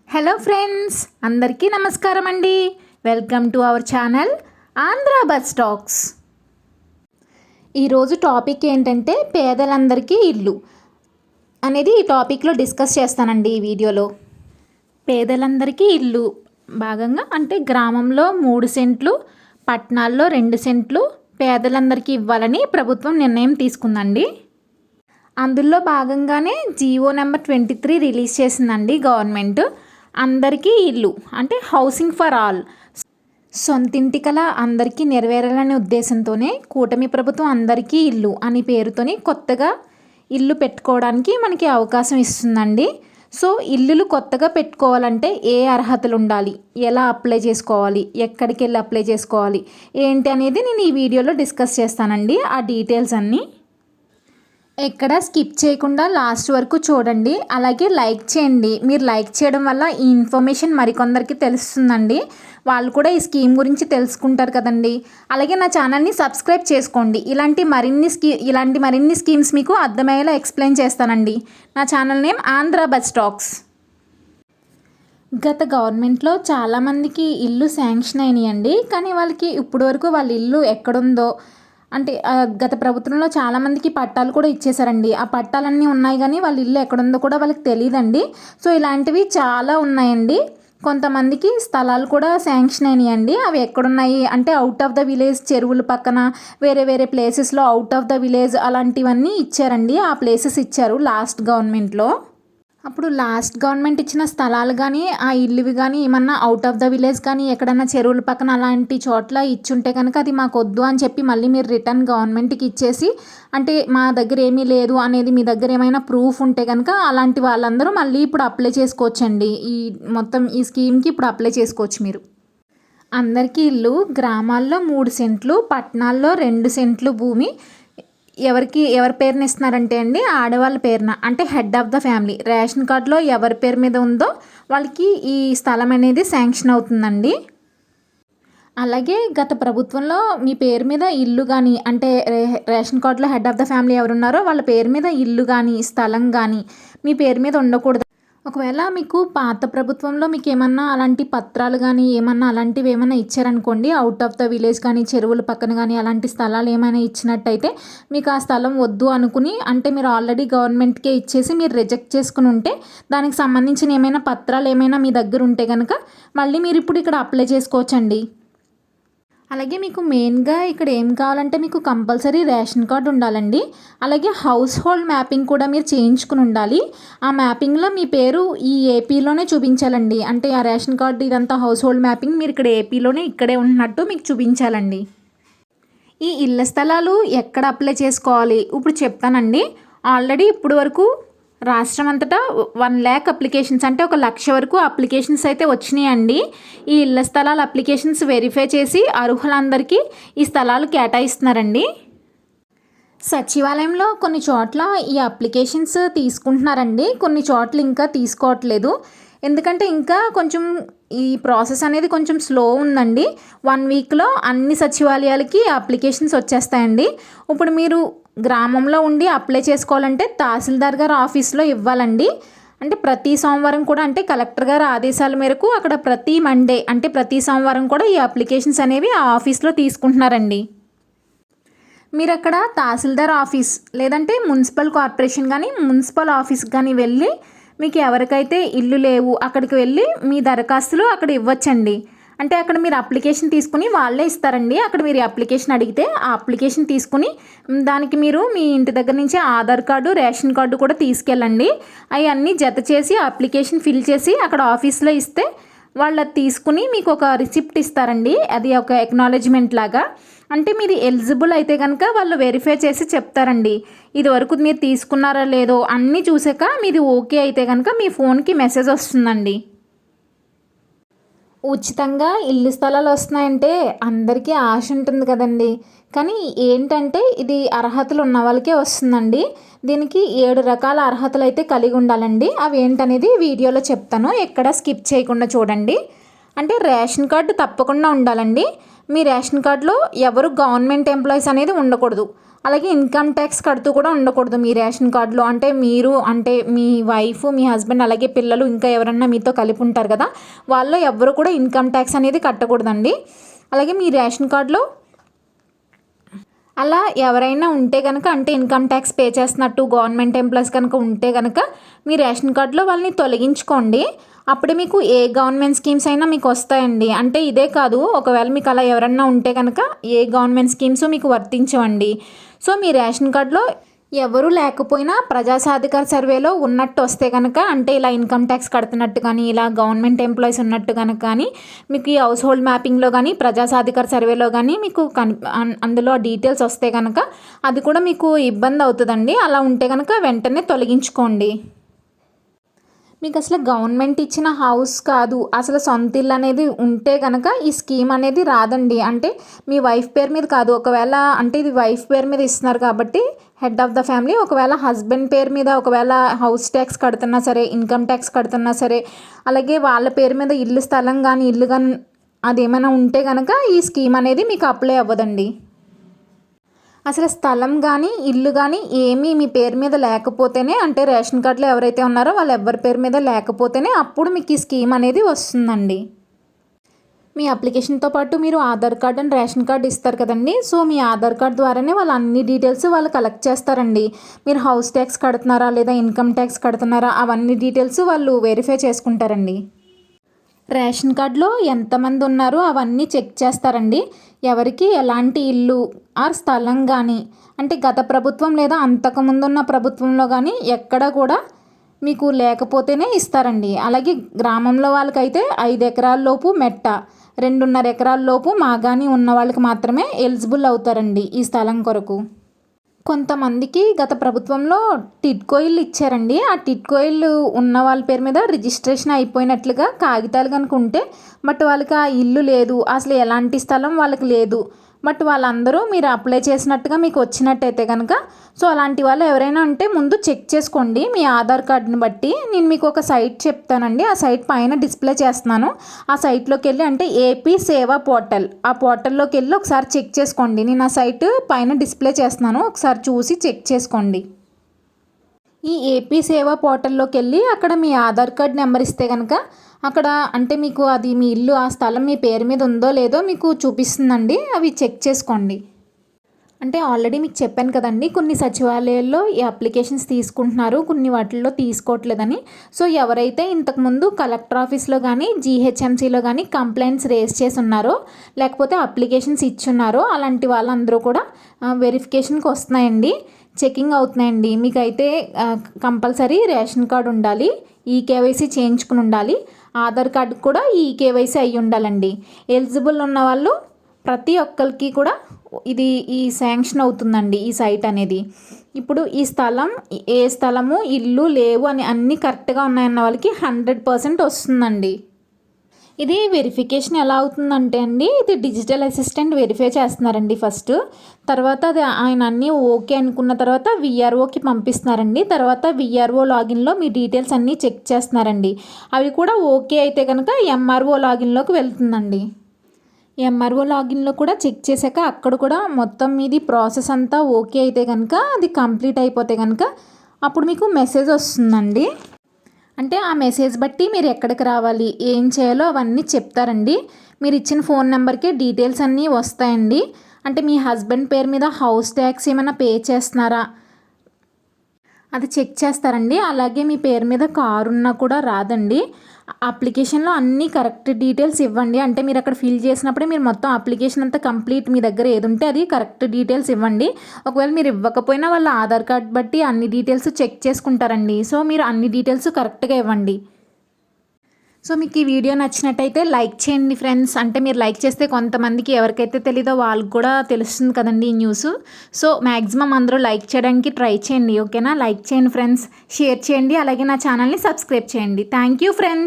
Hello friends, అందరికీ నమస్కారం అండి. Welcome to our channel Andhra bus talks. ఈరోజు టాపిక్ ఏంటంటే పేదలందరికీ ఇల్లు అనేది ఈ టాపిక్లో డిస్కస్ చేస్తానండి. ఈ వీడియోలో పేదలందరికీ ఇల్లు భాగంగా అంటే గ్రామంలో 3 సెంట్లు, పట్టణాల్లో 2 సెంట్లు పేదలందరికీ ఇవ్వాలని ప్రభుత్వం నిర్ణయం తీసుకుందండి. అందులో భాగంగానే జీవో నెంబర్ 23 రిలీజ్ చేసిందండి గవర్నమెంట్. అందరికీ ఇల్లు అంటే హౌసింగ్ ఫర్ ఆల్, సొంతింటి కల అందరికీ నెరవేరాలనే ఉద్దేశంతోనే కూటమి ప్రభుత్వం అందరికీ ఇల్లు అని పేరుతోని కొత్తగా ఇల్లు పెట్టుకోవడానికి మనకి అవకాశం ఇస్తుందండి. సో ఇల్లులు కొత్తగా పెట్టుకోవాలంటే ఏ అర్హతలు ఉండాలి, ఎలా అప్లై చేసుకోవాలి, ఎక్కడికి వెళ్ళి అప్లై చేసుకోవాలి ఏంటి అనేది నేను ఈ వీడియోలో డిస్కస్ చేస్తానండి. ఆ డీటెయిల్స్ అన్నీ ఎక్కడ స్కిప్ చేయకుండా లాస్ట్ వరకు చూడండి. అలాగే లైక్ చేయండి. మీరు లైక్ చేయడం వల్ల ఈ ఇన్ఫర్మేషన్ మరికొందరికి తెలుస్తుందండి. వాళ్ళు కూడా ఈ స్కీమ్ గురించి తెలుసుకుంటారు కదండి. అలాగే నా ఛానల్ని సబ్స్క్రైబ్ చేసుకోండి. ఇలాంటి మరిన్ని స్కీమ్స్ మీకు అర్థమయ్యేలా ఎక్స్ప్లెయిన్ చేస్తానండి. నా channel name Andhra bus talks. గత గవర్నమెంట్లో చాలామందికి ఇల్లు శాంక్షన్ అయినాయండి. కానీ వాళ్ళకి ఇప్పటివరకు వాళ్ళ ఇల్లు ఎక్కడుందో అంటే గత ప్రభుత్వంలో చాలామందికి పట్టాలు కూడా ఇచ్చేసారండి. ఆ పట్టాలన్నీ ఉన్నాయి కానీ వాళ్ళ ఇల్లు ఎక్కడుందో కూడా వాళ్ళకి తెలియదండి. సో ఇలాంటివి చాలా ఉన్నాయండి. కొంతమందికి స్థలాలు కూడా శాంక్షన్ అయినాయండి. అవి ఎక్కడున్నాయి అంటే అవుట్ ఆఫ్ ద విలేజ్, చెరువుల పక్కన వేరే వేరే ప్లేసెస్లో అవుట్ ఆఫ్ ద విలేజ్ అలాంటివన్నీ ఇచ్చారండి. ఆ ప్లేసెస్ ఇచ్చారు లాస్ట్ గవర్నమెంట్లో. అప్పుడు లాస్ట్ గవర్నమెంట్ ఇచ్చిన స్థలాలు కానీ ఆ ఇల్లువి కానీ ఏమన్నా అవుట్ ఆఫ్ ద విలేజ్ కానీ ఎక్కడన్నా చెరువుల పక్కన అలాంటి చోట్ల ఇచ్చుంటే కనుక అది మాకు వద్దు అని చెప్పి మళ్ళీ మీరు రిటర్న్ గవర్నమెంట్కి ఇచ్చేసి, అంటే మా దగ్గర ఏమీ లేదు అనేది మీ దగ్గర ఏమైనా ప్రూఫ్ ఉంటే కనుక అలాంటి వాళ్ళందరూ మళ్ళీ ఇప్పుడు అప్లై చేసుకోవచ్చండి. ఈ స్కీమ్కి ఇప్పుడు అప్లై చేసుకోవచ్చు మీరు. అందరికీ ఇల్లు గ్రామాల్లో 3 సెంట్లు, పట్టణాల్లో 2 సెంట్లు భూమి ఎవరి పేరున ఇస్తున్నారంటే అండి ఆడవాళ్ళ పేరున, అంటే head of the family ration కార్డులో ఎవరి పేరు మీద ఉందో వాళ్ళకి ఈ స్థలం అనేది శాంక్షన్ అవుతుందండి. అలాగే గత ప్రభుత్వంలో మీ పేరు మీద ఇల్లు కానీ అంటే రేషన్ కార్డులో హెడ్ ఆఫ్ ద ఫ్యామిలీ ఎవరున్నారో వాళ్ళ పేరు మీద ఇల్లు కానీ స్థలం కానీ మీ పేరు మీద ఉండకూడదు. ఒకవేళ మీకు పాత ప్రభుత్వంలో మీకు ఏమన్నా అలాంటి పత్రాలు కానీ ఏమన్నా అలాంటివి ఏమైనా ఇచ్చారనుకోండి, అవుట్ ఆఫ్ ద విలేజ్ కానీ చెరువుల పక్కన కానీ అలాంటి స్థలాలు ఏమైనా ఇచ్చినట్టయితే మీకు ఆ స్థలం వద్దు అనుకుని, అంటే మీరు ఆల్రెడీ గవర్నమెంట్కే ఇచ్చేసి మీరు రిజెక్ట్ చేసుకుని ఉంటే దానికి సంబంధించిన ఏమైనా పత్రాలు ఏమైనా మీ దగ్గర ఉంటే కనుక మళ్ళీ మీరు ఇప్పుడు ఇక్కడ అప్లై చేసుకోవచ్చండి. అలాగే మీకు మెయిన్గా ఇక్కడ ఏం కావాలంటే మీకు కంపల్సరీ రేషన్ కార్డు ఉండాలండి. అలాగే హౌస్ హోల్డ్ మ్యాపింగ్ కూడా మీరు చేయించుకుని ఉండాలి. ఆ మ్యాపింగ్లో మీ పేరు ఈ ఏపీలోనే చూపించాలండి. అంటే ఆ రేషన్ కార్డు ఇదంతా హౌస్ హోల్డ్ మ్యాపింగ్ మీరు ఇక్కడ ఏపీలోనే ఇక్కడే ఉన్నట్టు మీకు చూపించాలండి. ఈ ఇళ్ల స్థలాలు ఎక్కడ అప్లై చేసుకోవాలి ఇప్పుడు చెప్తానండి. ఆల్రెడీ ఇప్పుడు వరకు రాష్ట్రం అంతటా 1 lakh అప్లికేషన్స్ అంటే 1,00,000 వరకు అప్లికేషన్స్ అయితే వచ్చినాయండి. ఈ ఇళ్ల స్థలాల అప్లికేషన్స్ వెరిఫై చేసి అర్హులందరికీ ఈ స్థలాలు కేటాయిస్తున్నారండి. సచివాలయంలో కొన్ని చోట్ల ఈ అప్లికేషన్స్ తీసుకుంటున్నారండి, కొన్ని చోట్ల ఇంకా తీసుకోవట్లేదు. ఎందుకంటే ఇంకా కొంచెం ఈ ప్రాసెస్ అనేది కొంచెం స్లో ఉందండి. 1 weekలో అన్ని సచివాలయాలకి అప్లికేషన్స్ వచ్చేస్తాయండి. ఇప్పుడు మీరు గ్రామంలో ఉండి అప్లై చేసుకోవాలంటే తహసీల్దార్ గారి ఆఫీస్లో ఇవ్వాలండి. అంటే ప్రతి సోమవారం కూడా, అంటే కలెక్టర్ గారి ఆదేశాల మేరకు అక్కడ ప్రతి మండే అంటే ప్రతి సోమవారం కూడా ఈ అప్లికేషన్స్ అనేవి ఆ ఆఫీస్లో తీసుకుంటున్నారండి. మీరు అక్కడ తహసీల్దార్ ఆఫీస్ లేదంటే మున్సిపల్ కార్పొరేషన్ కానీ మున్సిపల్ ఆఫీస్కి కానీ వెళ్ళి మీకు ఎవరికైతే ఇల్లు లేవు అక్కడికి వెళ్ళి మీ దరఖాస్తులు అక్కడ ఇవ్వచ్చండి. అంటే అక్కడ మీరు అప్లికేషన్ తీసుకుని వాళ్ళే ఇస్తారండి. అక్కడ మీరు అప్లికేషన్ అడిగితే ఆ అప్లికేషన్ తీసుకుని దానికి మీరు మీ ఇంటి దగ్గర నుంచి ఆధార్ కార్డు, రేషన్ కార్డు కూడా తీసుకెళ్ళండి. అవన్నీ జత చేసి అప్లికేషన్ ఫిల్ చేసి అక్కడ ఆఫీస్లో ఇస్తే వాళ్ళు తీసుకుని మీకు ఒక రిసిప్ట్ ఇస్తారండి. అది ఒక ఎక్నాలెడ్జ్మెంట్ లాగా. అంటే మీది ఎలిజిబుల్ అయితే కనుక వాళ్ళు వెరిఫై చేసి చెప్తారండి. ఇది వరకు మీరు తీసుకున్నారా లేదో అన్నీ చూసాక మీది ఓకే అయితే కనుక మీ ఫోన్కి మెసేజ్ వస్తుందండి. ఉచితంగా ఇల్లు స్థలాలు వస్తున్నాయంటే అందరికీ ఆశ ఉంటుంది కదండి. కానీ ఏంటంటే ఇది అర్హతలు ఉన్న వాళ్ళకే వస్తుందండి. దీనికి 7 రకాల అర్హతలు అయితే కలిగి ఉండాలండి. అవి ఏంటనేది వీడియోలో చెప్తాను, ఎక్కడ స్కిప్ చేయకుండా చూడండి. అంటే రేషన్ కార్డు తప్పకుండా ఉండాలండి. మీ రేషన్ కార్డులో ఎవరు గవర్నమెంట్ ఎంప్లాయీస్ అనేది ఉండకూడదు. అలాగే ఇన్కమ్ ట్యాక్స్ కడుతూ కూడా ఉండకూడదు మీ రేషన్ కార్డులో. అంటే మీరు అంటే మీ వైఫ్, మీ హస్బెండ్, అలాగే పిల్లలు ఇంకా ఎవరన్నా మీతో కలిపి ఉంటారు కదా, వాళ్ళు ఎవ్వరు కూడా ఇన్కమ్ ట్యాక్స్ అనేది కట్టకూడదండి. అలాగే మీ రేషన్ కార్డులో అలా ఎవరైనా ఉంటే కనుక, అంటే ఇన్కమ్ ట్యాక్స్ పే చేస్తున్నట్టు గవర్నమెంట్ ఎంప్లాయీస్ కనుక ఉంటే కనుక మీ రేషన్ కార్డులో వాళ్ళని తొలగించుకోండి. అప్పుడే మీకు ఏ గవర్నమెంట్ స్కీమ్స్ అయినా మీకు వస్తాయండి. అంటే ఇదే కాదు, ఒకవేళ మీకు అలా ఎవరన్నా ఉంటే కనుక ఏ గవర్నమెంట్ స్కీమ్స్ మీకు వర్తించవండి. సో మీ రేషన్ కార్డులో ఎవరు లేకపోయినా ప్రజా సాధికార సర్వేలో ఉన్నట్టు వస్తే కనుక, అంటే ఇలా ఇన్కమ్ ట్యాక్స్ కడుతున్నట్టు కానీ, ఇలా గవర్నమెంట్ ఎంప్లాయీస్ ఉన్నట్టు కనుక కానీ, మీకు ఈ హౌస్ హోల్డ్ మ్యాపింగ్లో కానీ, ప్రజా సాధికార సర్వేలో కానీ మీకు అందులో డీటెయిల్స్ వస్తే కనుక అది కూడా మీకు ఇబ్బంది అవుతుందండి. అలా ఉంటే కనుక వెంటనే తొలగించుకోండి. మీకు అసలు గవర్నమెంట్ ఇచ్చిన హౌస్ కాదు, అసలు సొంత ఇల్లు అనేది ఉంటే కనుక ఈ స్కీమ్ అనేది రాదండి. అంటే మీ వైఫ్ పేరు మీద కాదు, ఒకవేళ అంటే ఇది వైఫ్ పేరు మీద ఇస్తున్నారు కాబట్టి హెడ్ ఆఫ్ ద ఫ్యామిలీ, ఒకవేళ హస్బెండ్ పేరు మీద ఒకవేళ హౌస్ ట్యాక్స్ కడుతున్నా సరే, ఇన్కమ్ ట్యాక్స్ కడుతున్నా సరే, అలాగే వాళ్ళ పేరు మీద ఇల్లు స్థలం కానీ ఇల్లు కానీ అదేమైనా ఉంటే కనుక ఈ స్కీమ్ అనేది మీకు అప్లై అవ్వదండి. అసలు స్థలం కానీ ఇల్లు కానీ ఏమీ మీ పేరు మీద లేకపోతేనే, అంటే రేషన్ కార్డులో ఎవరైతే ఉన్నారో వాళ్ళు ఎవరి పేరు మీద లేకపోతేనే అప్పుడు మీకు ఈ స్కీమ్ అనేది వస్తుందండి. మీ అప్లికేషన్తో పాటు మీరు Aadhaar card and ration card ఇస్తారు కదండి. సో మీ ఆధార్ కార్డ్ ద్వారానే వాళ్ళు అన్ని డీటెయిల్స్ వాళ్ళు కలెక్ట్ చేస్తారండి. మీరు హౌస్ ట్యాక్స్ కడుతున్నారా లేదా ఇన్కమ్ ట్యాక్స్ కడుతున్నారా అవన్నీ డీటెయిల్స్ వాళ్ళు వెరిఫై చేసుకుంటారండి. రేషన్ కార్డులో ఎంతమంది ఉన్నారో అవన్నీ చెక్ చేస్తారండి. ఎవరికి ఎలాంటి ఇల్లు ఆర్ స్థలం కానీ, అంటే గత ప్రభుత్వం లేదా అంతకుముందున్న ప్రభుత్వంలో కానీ ఎక్కడ కూడా మీకు లేకపోతేనే ఇస్తారండి. అలాగే గ్రామంలో వాళ్ళకైతే 5 ఎకరాల లోపు మెట్ట, 2.5 ఎకరాల లోపు మాగాని ఉన్న వాళ్ళకి మాత్రమే ఎలిజిబుల్ అవుతారండి ఈ స్థలం కొరకు. కొంతమందికి గత ప్రభుత్వంలో టిడ్కో ఇల్లు ఇచ్చారండి. ఆ టిడ్కో ఇల్లు ఉన్న వాళ్ళ పేరు మీద రిజిస్ట్రేషన్ అయిపోయినట్లుగా కాగితాలు కనుక ఉంటే, బట్ వాళ్ళకి ఆ ఇల్లు లేదు, అసలు ఎలాంటి స్థలం వాళ్ళకి లేదు, బట్ వాళ్ళందరూ మీరు అప్లై చేసినట్టుగా మీకు వచ్చినట్టయితే కనుక, సో అలాంటి వాళ్ళు ఎవరైనా ఉంటే ముందు చెక్ చేసుకోండి మీ ఆధార్ కార్డుని బట్టి. నేను మీకు ఒక సైట్ చెప్తానండి, ఆ సైట్ పైన డిస్ప్లే చేస్తున్నాను. ఆ సైట్లోకి వెళ్ళి, అంటే ఏపీ సేవా పోర్టల్, ఆ పోర్టల్లోకి వెళ్ళి ఒకసారి చెక్ చేసుకోండి. నేను ఆ సైట్ పైన డిస్ప్లే చేస్తున్నాను, ఒకసారి చూసి చెక్ చేసుకోండి. ఈ ఏపీ సేవా పోర్టల్లోకి వెళ్ళి అక్కడ మీ ఆధార్ కార్డ్ నెంబర్ ఇస్తే కనుక అక్కడ అంటే మీకు అది మీ ఇల్లు ఆ స్థలం మీ పేరు మీద ఉందో లేదో మీకు చూపిస్తుందండి. అవి చెక్ చేసుకోండి. అంటే ఆల్రెడీ మీకు చెప్పాను కదండి, కొన్ని సచివాలయాల్లో ఈ అప్లికేషన్స్ తీసుకుంటున్నారు, కొన్ని వాటిల్లో తీసుకోవట్లేదని. సో ఎవరైతే ఇంతకుముందు కలెక్టర్ ఆఫీస్లో కానీ జీహెచ్ఎంసీలో కానీ కంప్లైంట్స్ రేస్ చేసి ఉన్నారో, లేకపోతే అప్లికేషన్స్ ఇచ్చున్నారో అలాంటి వాళ్ళందరూ కూడా వెరిఫికేషన్కి వస్తున్నాయండి, చెకింగ్ అవుతున్నాయండి. మీకైతే కంపల్సరీ రేషన్ కార్డు ఉండాలి, ఈకేవైసీ చేయించుకుని ఉండాలి, ఆధార్ కార్డు కూడా ఈకేవైసీ అయ్యి ఉండాలండి. ఎలిజిబుల్ ఉన్న వాళ్ళు ప్రతి ఒక్కరికి కూడా ఈ శాంక్షన్ అవుతుందండి ఈ సైట్ అనేది. ఇప్పుడు ఈ స్థలం ఏ స్థలము ఇల్లు లేవు అని అన్నీ కరెక్ట్గా ఉన్నాయన్న వాళ్ళకి 100% వస్తుందండి. ఇది వెరిఫికేషన్ ఎలా అవుతుందంటే అండి, ఇది డిజిటల్ అసిస్టెంట్ వెరిఫై చేస్తున్నారండి ఫస్ట్. తర్వాత అది ఆయన అన్నీ ఓకే అనుకున్న తర్వాత విఆర్ఓకి పంపిస్తున్నారండి. తర్వాత విఆర్ఓ లాగిన్లో మీ డీటెయిల్స్ అన్నీ చెక్ చేస్తున్నారండి. అవి కూడా ఓకే అయితే కనుక ఎంఆర్ఓ లాగిన్లోకి వెళ్తుందండి. ఎంఆర్ఓ లాగిన్లో కూడా చెక్ చేశాక అక్కడ కూడా మొత్తం మీది ప్రాసెస్ అంతా ఓకే అయితే కనుక, అది కంప్లీట్ అయిపోతే కనుక అప్పుడు మీకు మెసేజ్ వస్తుందండి. అంటే ఆ మెసేజ్ బట్టి మీరు ఎక్కడికి రావాలి, ఏం చేయాలో అవన్నీ చెప్తారండి. మీరు ఇచ్చిన ఫోన్ నెంబర్కి డీటెయిల్స్ అన్నీ వస్తాయండి. అంటే మీ హస్బెండ్ పేరు మీద హౌస్ ట్యాక్స్ ఏమైనా పే చేస్తున్నారా అది చెక్ చేస్తారండి. అలాగే మీ పేరు మీద కారు ఉన్నా కూడా రాదండి. అప్లికేషన్లో అన్నీ కరెక్ట్ డీటెయిల్స్ ఇవ్వండి. అంటే మీరు అక్కడ ఫిల్ చేసినప్పుడే మీరు మొత్తం అప్లికేషన్ అంతా కంప్లీట్ మీ దగ్గర ఏది ఉంటే అది కరెక్ట్ డీటెయిల్స్ ఇవ్వండి. ఒకవేళ మీరు ఇవ్వకపోయినా వాళ్ళ ఆధార్ కార్డ్ బట్టి అన్ని డీటెయిల్స్ చెక్ చేసుకుంటారండి. సో మీరు అన్ని డీటెయిల్స్ కరెక్ట్గా ఇవ్వండి. సో మీకు ఈ వీడియో నచ్చినట్టయితే లైక్ చేయండి ఫ్రెండ్స్. అంటే మీరు లైక్ చేస్తే కొంతమందికి ఎవరికైతే తెలీదో వాళ్ళకి కూడా తెలుస్తుంది కదండి ఈ న్యూస్. సో మ్యాక్సిమం అందరూ లైక్ చేయడానికి ట్రై చేయండి, ఓకేనా? లైక్ చేయండి ఫ్రెండ్స్, షేర్ చేయండి, అలాగే నా ఛానల్ని సబ్స్క్రైబ్ చేయండి. Thank you friends.